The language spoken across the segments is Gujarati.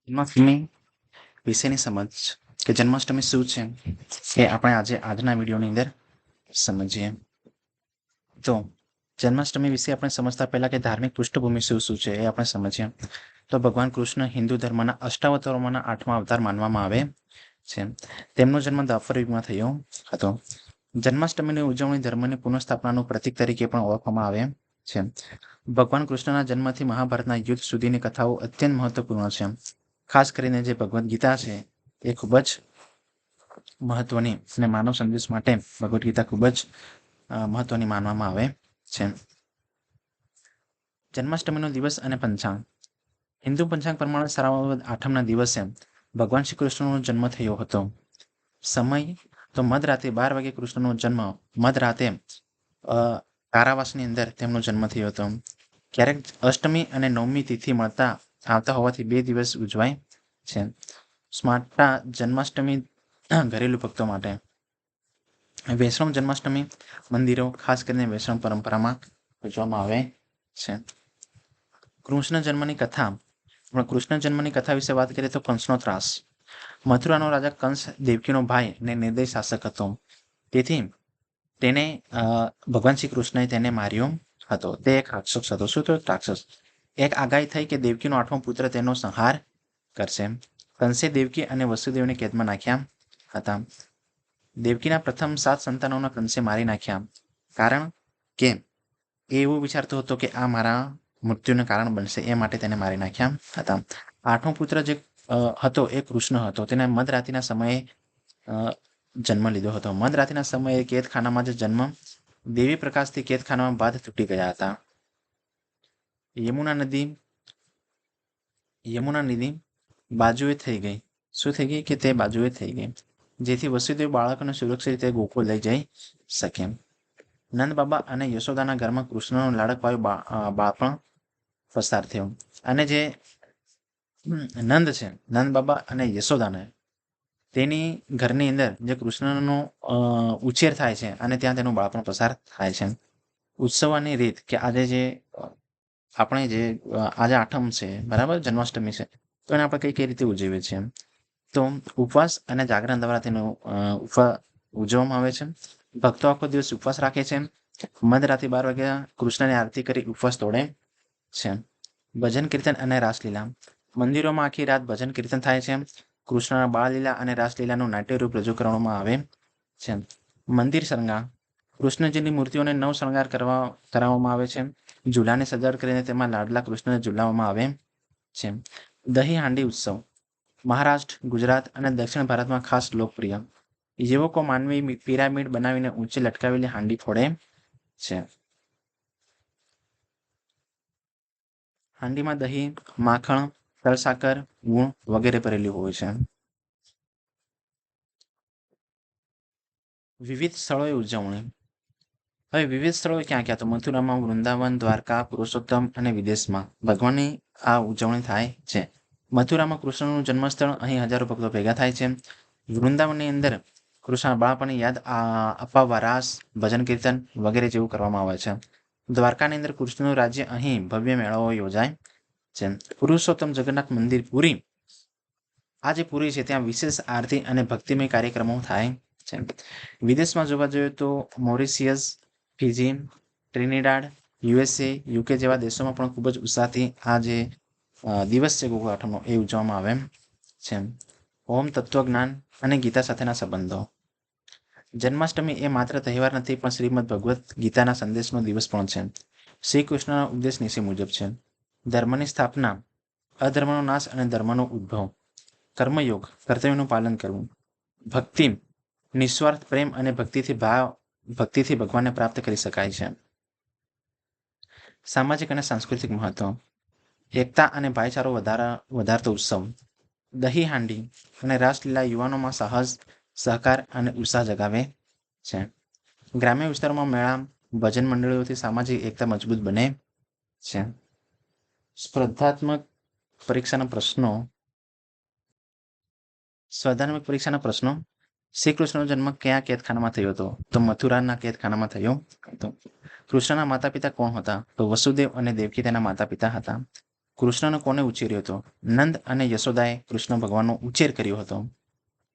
જન્માષ્ટમી વિશેની સમજ કે જન્માષ્ટમી શું છે એ આપણે આજના વિડીયોની અંદર સમજીએ. તો જન્માષ્ટમી વિશે આપણે સમજતા પહેલા કે ધાર્મિક પૃષ્ઠભૂમિ શું છે એ આપણે સમજીએ. તો ભગવાન કૃષ્ણ હિન્દુ ધર્મના અષ્ટાવતારોમાંના 8મા અવતાર માનવામાં આવે છે. તેમનો જન્મ દ્વાપર યુગમાં થયો હતો. જન્માષ્ટમીની ઉજવણી ધર્મની પુનઃસ્થાપનાનું પ્રતીક તરીકે પણ ઓળખવામાં આવે છે. ભગવાન કૃષ્ણના જન્મથી મહાભારતના યુદ્ધ સુધીની કથાઓ અત્યંત મહત્વપૂર્ણ છે. ખાસ કરીને જે ભગવદ્ ગીતા છે એ ખૂબ જ મહત્વની અને માનવ સંદેશ માટે ભગવદ્ ગીતા ખૂબ જ મહત્વની માનવામાં આવે છે. જન્માષ્ટમીનો દિવસ અને પંચાંગ. હિન્દુ પંચાંગ પ્રમાણે શ્રાવણ 8મના દિવસે ભગવાન શ્રી કૃષ્ણનો જન્મ થયો હતો. સમય તો મધરાતે 12 વાગે કૃષ્ણનો જન્મ મધરાતે કારાવાસની અંદર તેમનો જન્મ થયો હતો. ક્યારેક અષ્ટમી અને 9મી તિથિ મળતા આવતા હોવાથી 2 દિવસ ઉજવાય છે. સ્માર્ટા જન્માષ્ટમી ઘરેલું ભક્તો માટે. વૈષ્ણવ જન્માષ્ટમી મંદિરો ખાસ કરીને વૈષ્ણવ પરંપરામાં ઉજવવામાં આવે છે. કૃષ્ણ જન્મની કથા વિશે વાત કરીએ તો કંસનો ત્રાસ. મથુરાનો રાજા કંસ દેવકીનો ભાઈ અને નિર્દય શાસક હતો. તેથી તેને ભગવાન શ્રી કૃષ્ણએ તેને માર્યો હતો. તે એક રાક્ષસ હતો. શું તો રાક્ષસ? એક આગાહી થઈ કે દેવકીનો 8મો પુત્ર તેનો સંહાર કરશે. કંસે દેવકી અને વસુદેવને કેદમાં નાખ્યા હતા. દેવકીના પ્રથમ 7 સંતાનોના કંસે મારી નાખ્યા. કારણ કે એ એવું વિચારતો હતો કે આ મારા મૃત્યુનું કારણ બનશે, એ માટે તેને મારી નાખ્યા હતા. 8મો પુત્ર જે હતો એ કૃષ્ણ હતો. તેને મધરાત્રિના સમયે જન્મ લીધો હતો. મધરાત્રિના સમયે કેદખાનામાં જે જન્મ દેવી પ્રકાશથી કેદખાનામાં બાદ તૂટી ગયા હતા. યમુના નદી બાજુએ થઈ ગઈ. શું થઈ ગઈ? કે તે બાજુએ થઈ ગઈ, જેથી વસુદેવ બાળકોને સુરક્ષિત રીતે ગોકુળ લઈ જઈ શકે. નંદ બાબા અને યશોદાના ઘરમાં કૃષ્ણનો લાડકવાયું બાળપણ પસાર થયું. અને જે નંદ છે, નંદ બાબા અને યશોદાને તેની ઘરની અંદર જે કૃષ્ણનો ઉછેર થાય છે અને ત્યાં તેનું બાળપણ પસાર થાય છે. ઉત્સવની રીત કે આજે 8મ છે, બરાબર, જન્માષ્ટમી છે, તો એને આપણે કઈ રીતે ઉજવીએ છીએ? તો ઉપવાસ અને જાગરણ દ્વારા તેનો ઉજવવામાં આવે છે. ભક્તો આખો દિવસ ઉપવાસ રાખે છે. મધરાત્રિ 12 વાગ્યા કૃષ્ણની આરતી કરી ઉપવાસ તોડે છે. ભજન કીર્તન અને રાસલીલા. મંદિરોમાં આખી રાત ભજન કીર્તન થાય છે. કૃષ્ણના બાળલીલા અને રાસલીલાનું નાટ્યરૂપ રજૂ કરવામાં આવે છે. મંદિર શણગાર. કૃષ્ણજીની મૂર્તિઓને નવ શણગાર કરાવવામાં આવે છે. ઝૂલાની સજાવટ કરીને તેમાં લાડલા કૃષ્ણને ઝૂલાવવામાં આવે છે. દહીં હાંડી ઉત્સવ. મહારાષ્ટ્ર, ગુજરાત અને દક્ષિણ ભારતમાં ખાસ લોકપ્રિય. યુવકો માનવી પિરામિડ બનાવીને ઊંચી લટકાવેલી હાંડી ફોડે છે. હાંડીમાં દહીં, માખણ, તલ, સાકર, ગુણ વગેરે ભરેલી હોય છે. વિવિધ સ્થળોએ ઉજવણી. હવે વિવિધ સ્થળો ક્યાં? તો મથુરામાં, વૃંદાવન, દ્વારકા, પુરુષોત્તમ અને વિદેશમાં ભગવાનની આ ઉજવણી થાય છે. મથુરામાં કૃષ્ણનું જન્મસ્થળ, અહીં હજારો ભક્તો ભેગા થાય છે. વૃંદાવનની અંદર કૃષ્ણ બાળપણની યાદ અપાવવા રાસ, ભજન કીર્તન વગેરે જેવું કરવામાં આવે છે. દ્વારકાની અંદર કૃષ્ણનું રાજ્ય, અહીં ભવ્ય મેળાઓ યોજાય છે. પુરુષોત્તમ જગન્નાથ મંદિર પુરી, આ જે પુરી છે ત્યાં વિશેષ આરતી અને ભક્તિમય કાર્યક્રમો થાય છે. વિદેશમાં જોવા જોઈએ તો મોરિશિયસ, ફિજી, ટ્રિનિડાડ, USA, UK જેવા દેશોમાં પણ ખૂબ જ ઉત્સાહથી આ જે દિવસ છે ગોકુળ 8મનો એ ઉજવવામાં આવે છે. ઓમ તત્વજ્ઞાન અને ગીતા સાથેના સંબંધો. જન્માષ્ટમી એ માત્ર તહેવાર નથી, પણ શ્રીમદ ભગવદ્ ગીતાના સંદેશનો દિવસ પણ છે. શ્રી કૃષ્ણના ઉપદેશ નીચે મુજબ છે. ધર્મની સ્થાપના, અધર્મનો નાશ અને ધર્મનો ઉદ્ભવ. કર્મયોગ, કર્તવ્યનું પાલન કરવું. ભક્તિ, નિસ્વાર્થ પ્રેમ અને ભક્તિથી ભગવાનને પ્રાપ્ત કરી શકાય છે. સામાજિક અને સાંસ્કૃતિક મહત્વ. એકતા અને ભાઈચારો વધારતો ઉત્સવ. દહીં હાંડી અને રાસલીલા યુવાનોમાં સાહસ, સહકાર અને ઉત્સાહ જગાવે છે. ગ્રામ્ય વિસ્તારોમાં મેળા, ભજન મંડળીઓથી સામાજિક એકતા મજબૂત બને છે. સ્પર્ધાત્મક પરીક્ષાના પ્રશ્નો. શ્રી કૃષ્ણનો જન્મ કયા કેદખાનામાં થયો હતો? તો મથુરાના કેદખાનામાં થયો હતો. કૃષ્ણના માતા પિતા કોણ હતા? તો વસુદેવ અને દેવકી તેના માતા પિતા હતા. કૃષ્ણને કોને ઉછેર્યો હતો? નંદ અને યશોદાએ કૃષ્ણ ભગવાનનો ઉછેર કર્યો હતો.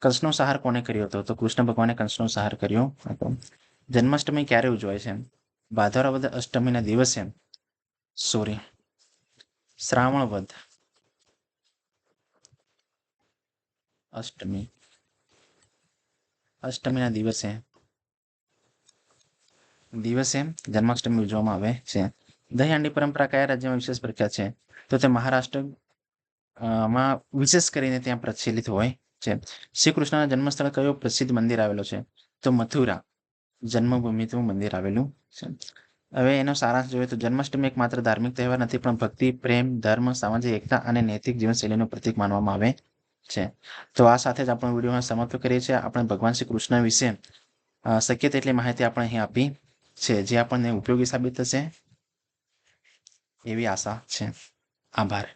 કંસનો સંહાર કોને કર્યો હતો? તો કૃષ્ણ ભગવાને કંસનો સંહાર કર્યો હતો. જન્માષ્ટમી ક્યારે ઉજવાય છે? ભાદરવદ અષ્ટમીના દિવસે. શ્રાવણ વદ અષ્ટમીના દિવસે જન્માષ્ટમી ઉજવવામાં આવે છે. દહીં હાંડી પરંપરા કયા રાજ્યમાં વિશેષ પ્રખ્યાત છે? તો તે મહારાષ્ટ્ર માં વિશેષ કરીને ત્યાં પ્રચલિત હોય છે. શ્રી કૃષ્ણના જન્મસ્થળ કયો પ્રસિદ્ધ મંદિર આવેલો છે? તો મથુરા જન્મભૂમિનું મંદિર આવેલું છે. હવે એનો સારાંશ જોઈએ તો જન્માષ્ટમી એક માત્ર ધાર્મિક તહેવાર નથી, પણ ભક્તિ, પ્રેમ, ધર્મ, સામાજિક એકતા અને નૈતિક જીવનશૈલીનું પ્રતીક માનવામાં આવે છે. તો આ સાથે જ આપણો વિડીયો સમાપ્ત કરીએ છીએ. આપણે ભગવાન શ્રી કૃષ્ણ વિશે શક્ય તેટલી માહિતી આપણે અહીં આપી છે, જે આપણને ઉપયોગી સાબિત થશે એવી આશા છે. આભાર.